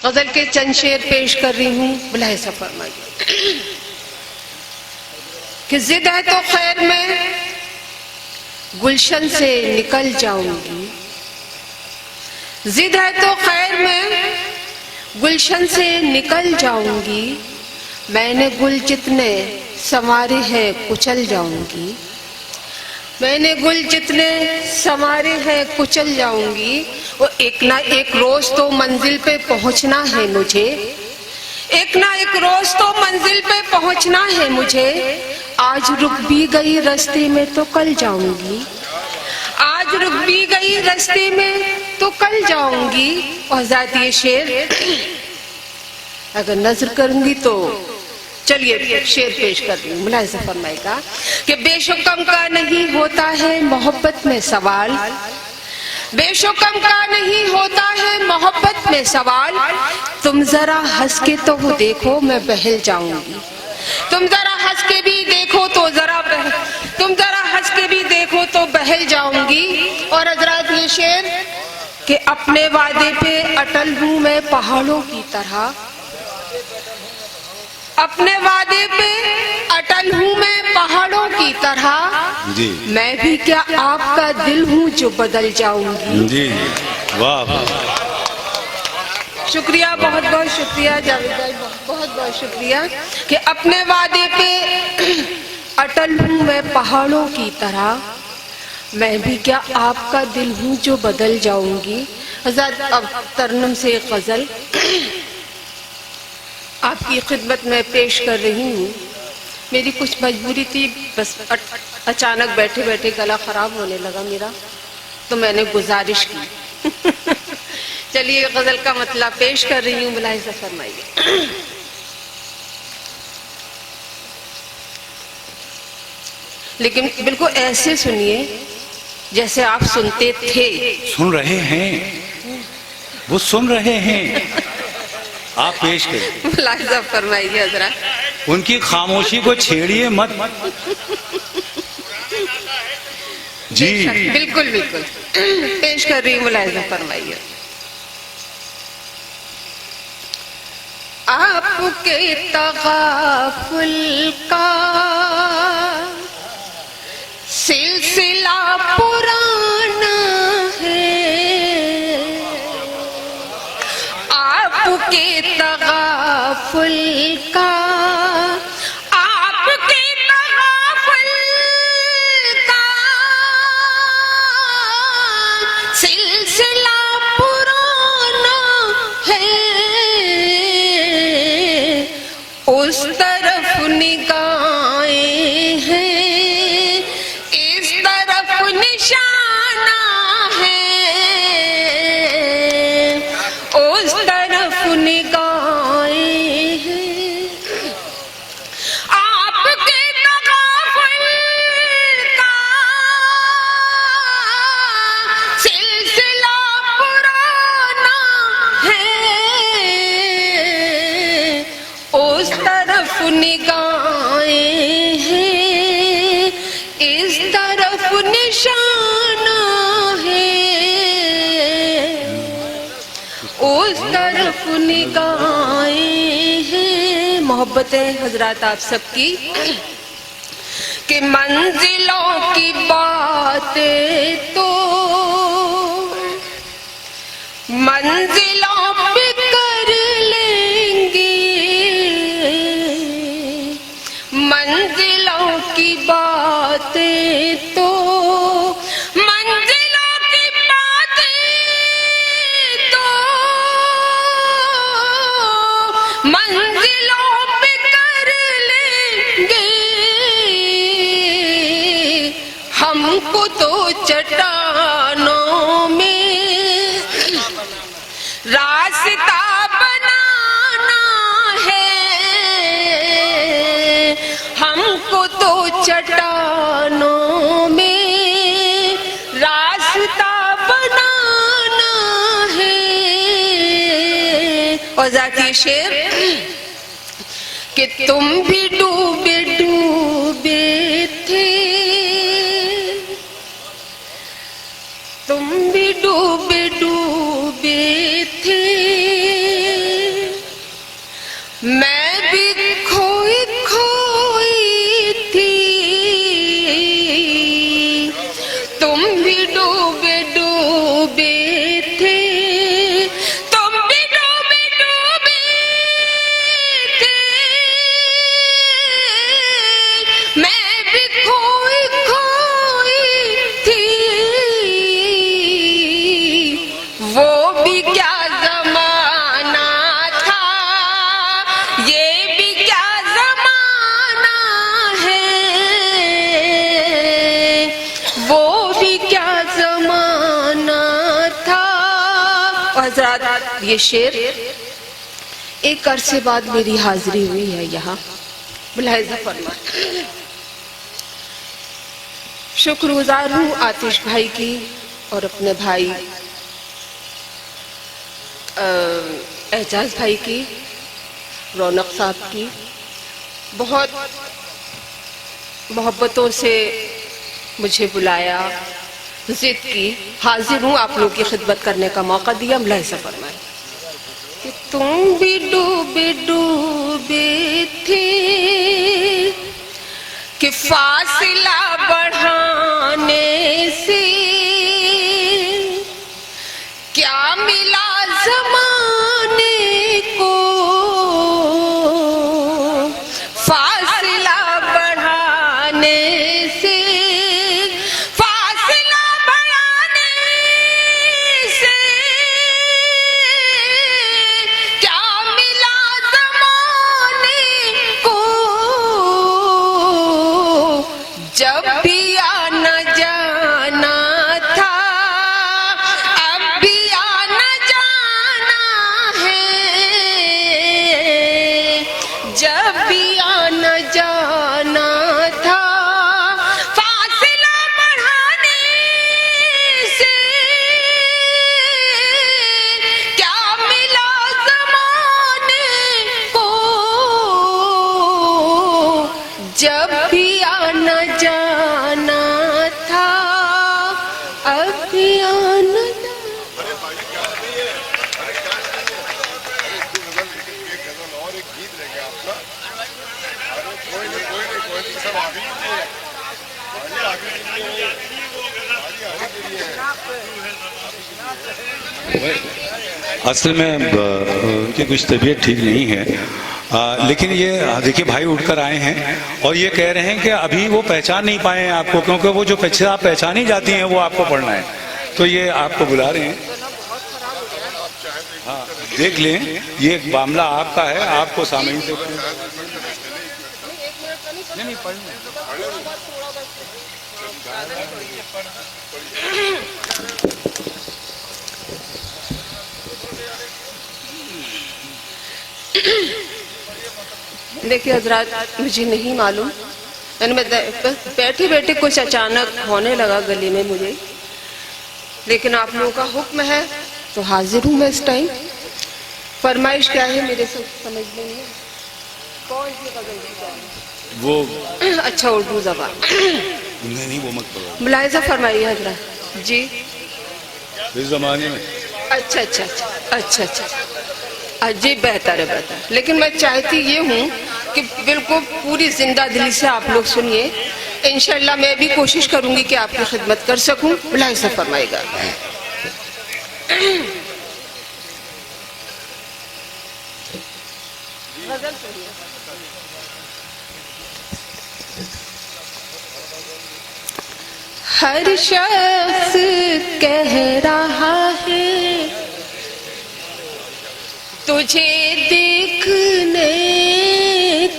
गजल के चंद शेर पेश कर रही हूँ, बुलाए सा फरमाइए। कि जिद है तो खैर में गुलशन से निकल जाऊंगी, जिद है तो खैर में गुलशन से निकल जाऊंगी, मैंने गुल जितने संवारे हैं कुचल जाऊंगी, मैंने गुल जितने संवारे हैं कुचल जाऊंगी। वो एक ना एक रोज तो मंजिल पे पहुंचना है मुझे, एक ना एक रोज तो मंजिल पे पहुंचना है मुझे, आज रुक भी गई रास्ते में तो कल जाऊंगी, आज रुक भी गई रास्ते में तो कल जाऊंगी। और ज़ात ये शेर अगर नजर करूंगी तो चलिए शेर पेश कर रही हूँ, मुलाहिजा फरमाएगा कि बेशुकम का नहीं होता है मोहब्बत में सवाल, बेशुकम का नहीं होता है मोहब्बत में सवाल, तुम जरा हंस के तो देखो मैं बहल जाऊंगी, तुम जरा हंस के भी देखो तो तुम जरा हंस के भी देखो तो बहल जाऊंगी। और हजरात ये शेर कि अपने वादे पे अटल हूं मैं पहाड़ों की तरह, अपने वादे पे अटल हूँ मैं पहाड़ों की तरह जी। मैं भी क्या आपका दिल हूँ जो बदल जाऊंगी जी। वाह, शुक्रिया, बहुत बहुत शुक्रिया जावेद भाई, बहुत बहुत शुक्रिया कि अपने वादे पे अटल हूँ मैं पहाड़ों की तरह, मैं भी क्या आपका दिल हूँ जो बदल जाऊंगी। हज़रत अब तरन्नुम से एक गजल आपकी खिदमत में पेश कर रही हूँ। मेरी कुछ मजबूरी थी, बस अचानक बैठे बैठे गला खराब होने लगा मेरा, तो मैंने गुजारिश की चलिए गजल का मतलब पेश कर रही हूँ, मुलाहिजा फरमाइए। लेकिन बिल्कुल ऐसे सुनिए जैसे आप सुनते थे। सुन रहे हैं, वो सुन रहे हैं, आप पेश करिए, मुलाहिजा फरमाइए जरा, उनकी खामोशी को छेड़िए मत जी। बिल्कुल बिल्कुल पेश कर रही हूँ, मुलाहिजा फरमाइए। आपके तगाफुल का सिलसिला पुराना है, आपके तगाफुल का, आपके तगाफुल का सिलसिला पुराना है, उस तरफ निगाहें हैं, इस तरफ निशाना है, उस तरफ निगाहें हैं। आपके तगाफुल का सिलसिला पुराना है, उस तरफ निगाहें हैं, इस तरफ निशाना है, उस तरफ निगाहें हैं। मोहब्बतें हजरात आप सबकी कि मंजिलों की बातें तो मंजिलों पे कर लेंगे, मंजिलों की बातें तो मंजिलों की बातें तो मंजिलों पे कर लेंगे, हमको तो चट्टानों में रास्ता बनाना है, हमको तो चट्टानों में रास्ता बनाना है। और जाती शेर कि तुम भी डूबे डूबे थे, तुम भी डूबे डूबे थे, ये शेर, एक अरसे बाद मेरी हाजिरी हुई है यहाँ, मुलाहिजा फरमाएं। शुक्रगुजार हूँ आतिश भाई की और अपने भाई एजाज भाई की, रौनक साहब की। बहुत मोहब्बतों से मुझे बुलाया, जिद की, हाजिर हूँ आप लोग की खिदमत करने का मौका दिया। मुलाहिजा फरमाएं कि तुम भी डूबे डूबे थे कि फासिला बढ़ाने से क्या मिला ज़माने को, फासिला बढ़ाने से, फासिला बढ़ाने से क्या मिला ज़माने को, जब भी आना जाना था अब भी आना जाना है, जब भी आना जाना था फासिला बढ़ाने से क्या मिला ज़माने को, जब भी आना जाना था अब भी आना असल में उनकी कुछ तबीयत ठीक नहीं है, लेकिन ये देखिए भाई उठकर आए हैं और ये कह रहे हैं कि अभी वो पहचान नहीं पाए हैं आपको, क्योंकि वो जो आप पहचानी जाती हैं वो आपको पढ़ना है, तो ये आपको बुला रहे हैं। हाँ देख लें, ये मामला आपका है, आपको सामने से नहीं पढ़ना। देखिए हजरात, मुझे नहीं मालूम, मैं बैठे बैठे कुछ अचानक होने लगा गले में मुझे, लेकिन आप लोगों का हुक्म है तो हाजिर हूँ मैं इस टाइम। फरमाइश क्या है मेरे से समझ में नहीं। कौन सी गजल की बात? वो अच्छा उर्दू ज़बान नहीं, वो मत करो। मुलाहिजा फरमाइए हजरात जी। इस जमाने में अच्छा अच्छा अच्छा अच्छा अच्छा जी, बेहतर है बेहतर। लेकिन मैं चाहती ये हूँ कि बिल्कुल पूरी जिंदा दिली से आप लोग सुनिए। इंशाल्लाह मैं भी कोशिश करूंगी कि आपकी खिदमत कर सकूं। मुलाहिजा फरमाइएगा। हर शख्स कह रहा है तुझे देखने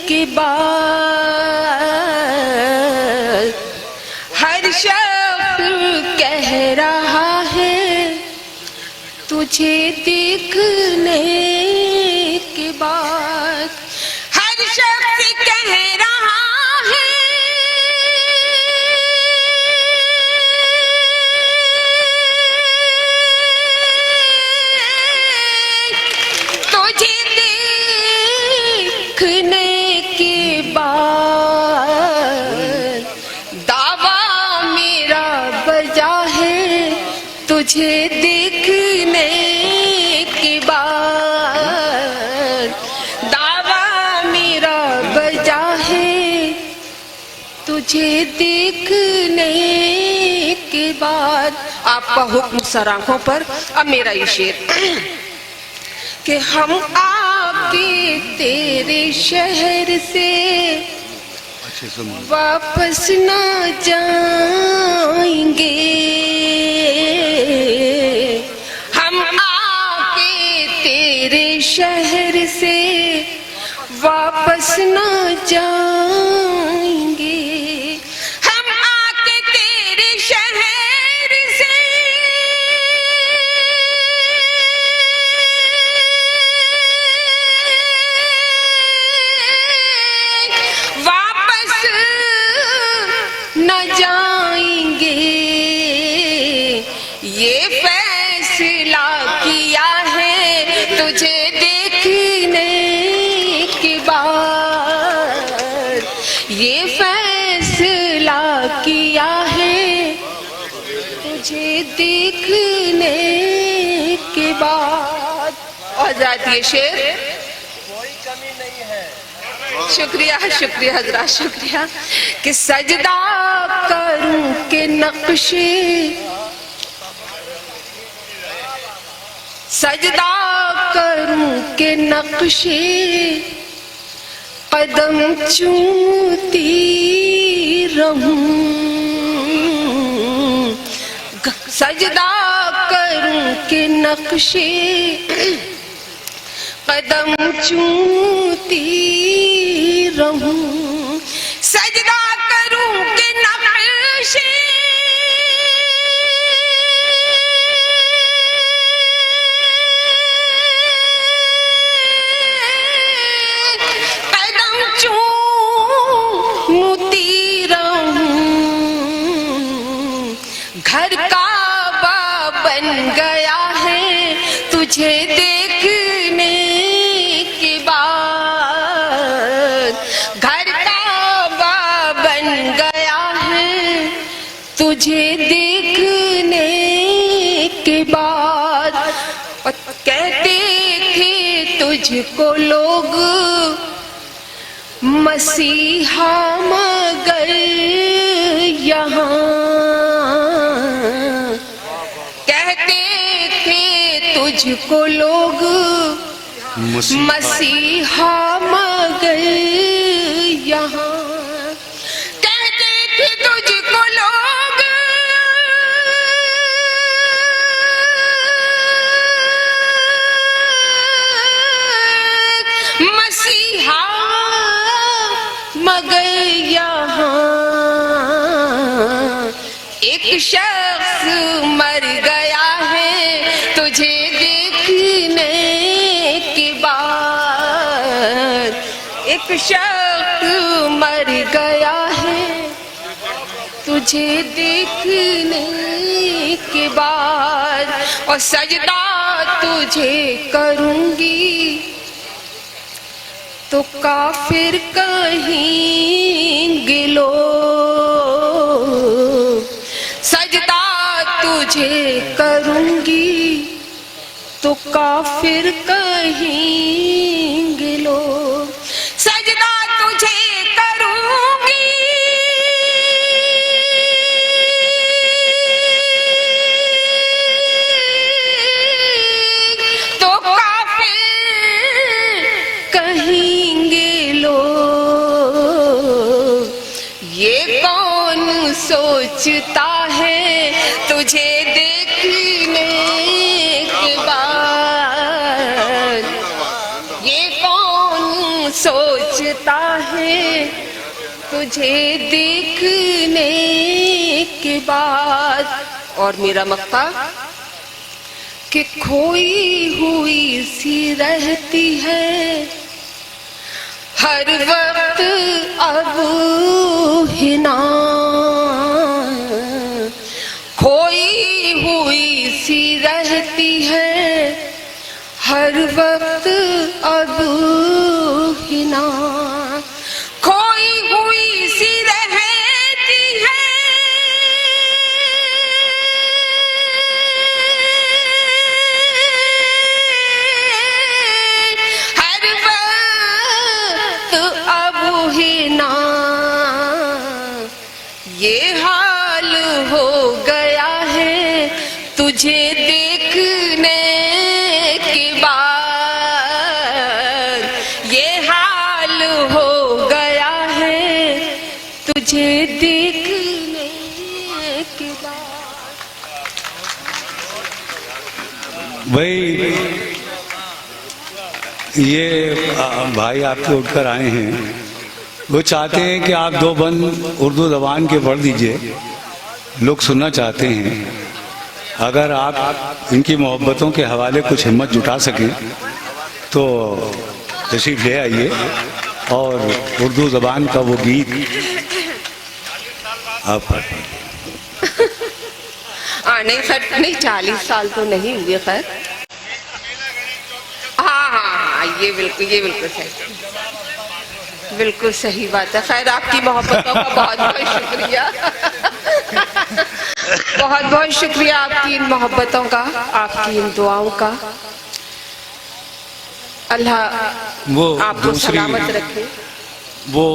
के बाद, हर शख्स कह रहा है तुझे देखने के बाद, हर शख्स कह रहा है तुझे देखने के बाद, दावा मेरा बजा है तुझे देखने के बाद, दावा मेरा बजा है तुझे देखने के बाद। आपका हुक्म सर आंखों पर। अब मेरा ये शेर कि हम आके तेरे शहर से वापस ना जाएंगे, हम आके तेरे शहर से वापस ना जाएंगे, हम आके तेरे शहर से हजरत ये शेर कोई कमी नहीं है। शुक्रिया शुक्रिया हजरत शुक्रिया कि सजदा करूं के नक्शे सजदा करूं के नक्शे कदम चूमती रहूं सजदा करूं के नक्शे कदम चूमती रहूं सजदा करूं के नक्शे कदम चूमती रहूं घर काबा बन गया है तुझे देखने के बाद घर काबा बन गया है तुझे देखने के बाद और कहते थे तुझको लोग मसीहा मगर यहाँ कहते थे तुझको लोग मसीहा मगर यहाँ कहते थे तुझको लोग मसीहा मगर यहाँ एक शख्स मर गया है तुझे देखने के बाद एक शख्स मर गया है तुझे देखने के बाद और सजदा तुझे करूंगी तो काफिर कहेंगे लोग सजदा तुझे करूंगी तो काफिर कहेंगे लोग सजदा तुझे करूंगी तो काफिर कहेंगे लोग ये कौन सोचता है तुझे देखने के बाद ये कौन सोचता है तुझे देखने के बाद और मेरा मक्ता कि खोई हुई सी रहती है हर वक्त अब हिना खोई हुई सी रहती है हर वक्त अब हिना खोई हुई सी रहती है हर वक्त अब हिना ये हाल हो गया है तुझे देखने के बाद ये हाल हो गया है तुझे देखने के बाद भाई ये भाई आपके उठकर आए हैं वो चाहते हैं कि आप दो बंद उर्दू जबान के पढ़ दीजिए लोग सुनना चाहते हैं अगर आप इनकी मोहब्बतों के हवाले कुछ हिम्मत जुटा सकें तो तशरीफ ले आइए और उर्दू जबान का वो गीत आप नहीं खैर नहीं 40 साल तो नहीं हुए खैर हाँ ये बिल्कुल सही बात है खैर आपकी मोहब्बतों का बहुत बहुत शुक्रिया बहुत बहुत शुक्रिया आपकी इन मोहब्बतों का आपकी इन दुआओं का अल्लाह वो आपको दूसरी सलामत रखे। वो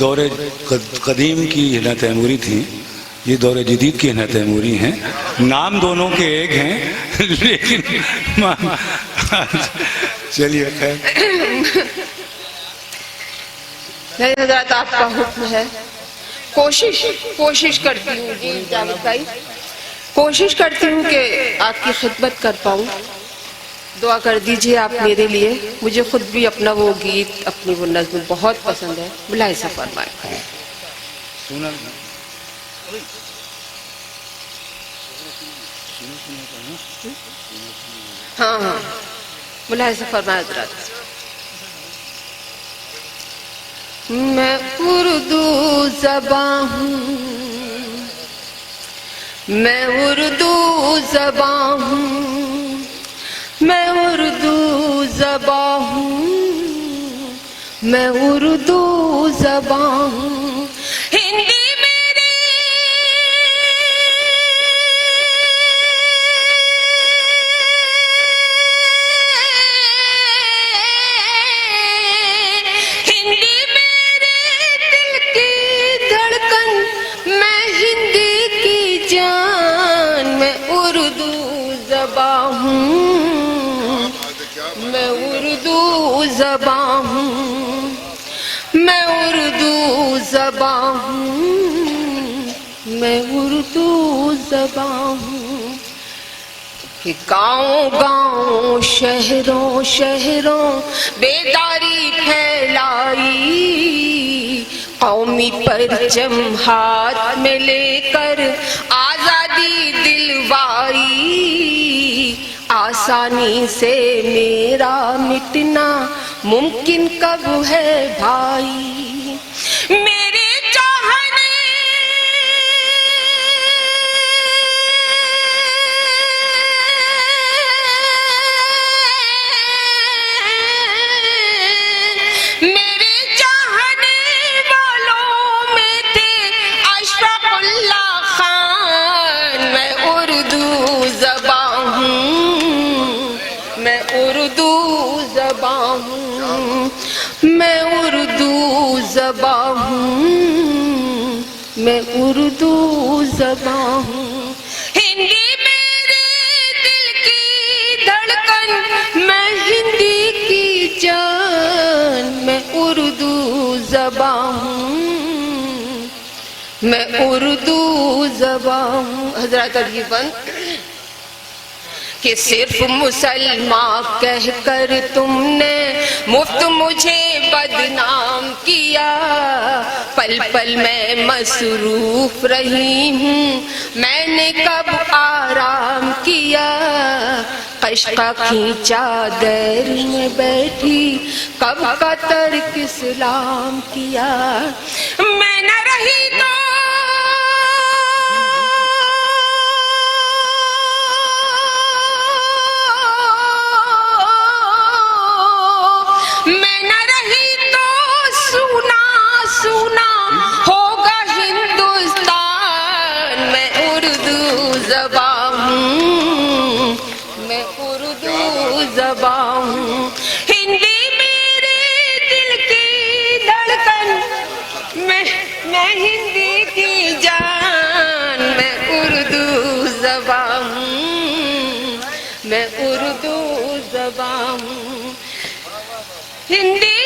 दौरे कदीम की हिना तैमूरी थी, ये दौरे जदीद की हिना तैमूरी हैं। नाम दोनों के एक हैं लेकिन चलिए खैर। नहीं हजरत, आपका हुक्म है। कोशिश करती हूँ जी जावेद भाई, कोशिश करती हूँ कि आपकी खिदमत कर पाऊँ। दुआ कर दीजिए आप मेरे लिए। मुझे खुद भी अपना वो गीत, अपनी वो नज़्म बहुत पसंद है। मुलाहिज़ा फरमाए। हाँ हाँ, मुलाहिज़ा फरमाए हजरत। मैं उर्दू ज़बां हूँ, मैं उर्दू ज़बां हूँ, मैं उर्दू ज़बां हूँ, मैं उर्दू ज़बां हूँ। हिंदी मैं उर्दू ज़बां हूँ, मैं उर्दू ज़बां हूँ, मैं उर्दू ज़बां हूँ। कि गाँव-गाँव शहरों शहरों बेदारी फैलाई, कौमी परचम हाथ में लेकर आज़ादी दिलवाई। आसानी से मेरा मिटना मुमकिन कब है भाई। मेरे चाहने मेरे चाहने वालों में थे अशफाकुल्लाह खान। मैं उर्दू ज़बां हूँ, मैं उर्दू ज़बां हूँ, मैं उर्दू ज़बां हूँ, मैं उर्दू ज़बां हूँ। हिंदी मेरे दिल की धड़कन, मैं हिंदी की जान। मैं उर्दू ज़बां हूँ, मैं उर्दू ज़बां हूँ। हज़रत अजीबन कि सिर्फ मुसलमान कहकर तुमने मुफ्त मुझे बदनाम किया। पल पल मैं मसरूफ रही हूँ, मैंने कब आराम किया। कश्का खींचा दर में बैठी, कब का तर्क इस्लाम किया। मैं न रही तो सुना होगा हिंदुस्तान। मैं उर्दू ज़बां हूँ, मैं उर्दू ज़बां हूँ। हिंदी मेरे दिल की धड़कन, मैं हिंदी की जान। मैं उर्दू ज़बां हूँ, मैं उर्दू ज़बां हूँ। हिंदी